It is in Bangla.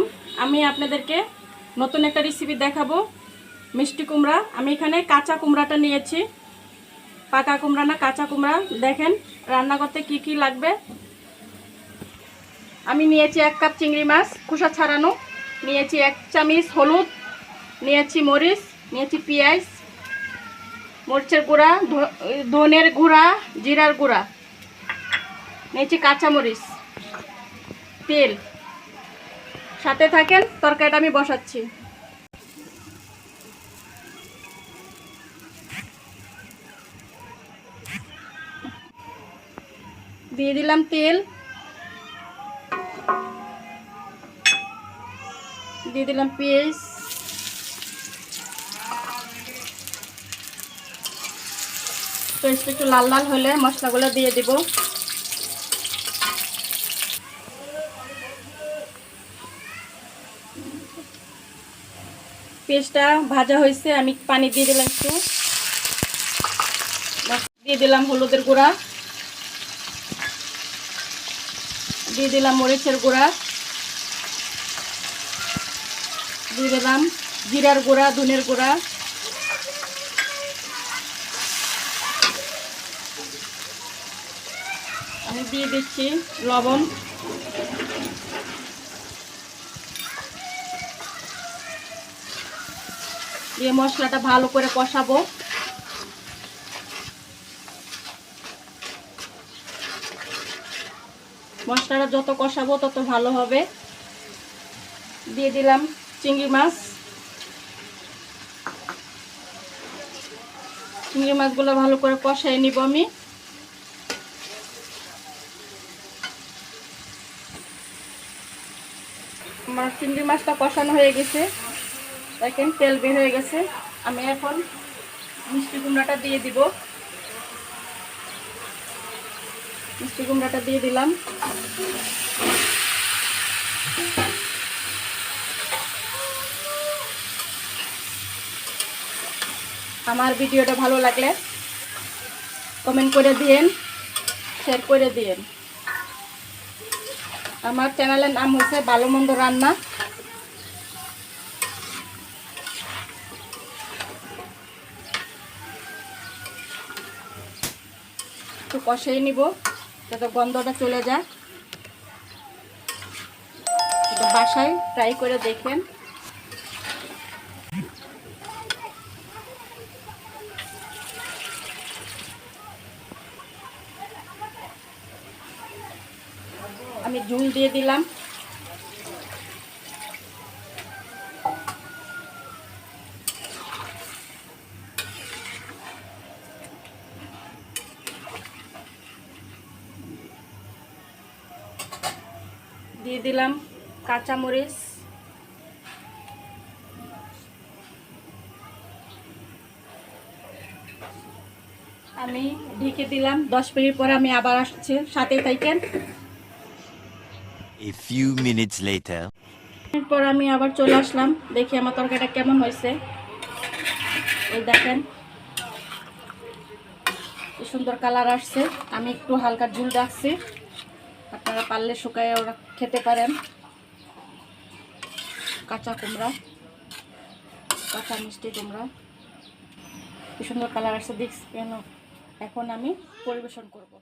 আলাইকুম। আমি আপনাদেরকে নতুন একটা রেসিপি দেখাবো, মিষ্টি কুমড়া। আমি এখানে কাঁচা কুমড়াটা নিয়েছি, পাকা কুমড়া না, কাঁচা কুমড়া। দেখেন রান্না করতে কি কি লাগবে। আমি নিয়েছি 1 কাপ চিংড়ি মাছ খোসা ছাড়ানো, নিয়েছি 1 চামচ হলুদ, নিয়েছি মরিচ, নিয়েছি পেঁয়াজ, মরিচের গুঁড়া, ধনের গুঁড়া, জিরার গুঁড়া, নিয়েছি কাঁচামরিচ, তেল। সাথে থাকেন, তরকারিটা আমি বসাচ্ছি। দিয়ে দিলাম তেল, দিয়ে দিলাম পেঁয়াজ, পেঁয়াজটা একটু লাল লাল হলে মশলাগুলো দিয়ে দেব। পেঁয়াজটা ভাজা হয়েছে, আমি পানি দিয়ে দিলাম একটু, দিয়ে দিলাম হলুদের গুঁড়া, দিয়ে দিলাম মরিচের গুঁড়া, দিয়ে দিলাম জিরার গুঁড়া, ধনের গুঁড়া, আমি দিয়ে দিচ্ছি লবণ। দিয়ে মশলাটা ভালো করে কষাবো। মশলাটা যত কষাবো তত ভালো হবে। দিয়ে দিলাম চিংড়ি মাছ। চিংড়ি মাছগুলো ভালো করে কষাই নিব আমি। আমার চিংড়ি মাছটা কষানো হয়ে গেছে, দেখেন তেল বের হয়ে গেছে। আমি এখন মিষ্টি কুমড়াটা দিয়ে দিব। মিষ্টি কুমড়াটা দিয়ে দিলাম। আমার ভিডিওটা ভালো লাগলে কমেন্ট করে দিয়েন, শেয়ার করে দিয়েন। আমার চ্যানেলের নাম হচ্ছে ভালো মন্দ রান্না। একটু কষাই নিব যাতে গন্ধটা চলে যায়। এটা বাসায় ট্রাই করে দেখেন। আমি ঝুল দিয়ে দিলাম। দিয়ে দিলাম কাঁচামরিচ, আমি ঢেকে দিলাম। 10 মিনিট পরে আমি আবার আসছি, সাথে থাকেন। A few minutes later. এরপর আমি আবার চলে আসলাম, দেখি আমার তরকারিটা কেমন হয়েছে। এই দেখেন কি সুন্দর কালার আসছে। আমি একটু হালকা ঝুল রাখছি, আপনারা পারলে শুকায় ওরা খেতে পারেন। কাঁচা কুমড়া, কাঁচা মিষ্টি কুমড়া, কি সুন্দর কালার আসছে দেখছেন। এখন আমি পরিবেশন করব।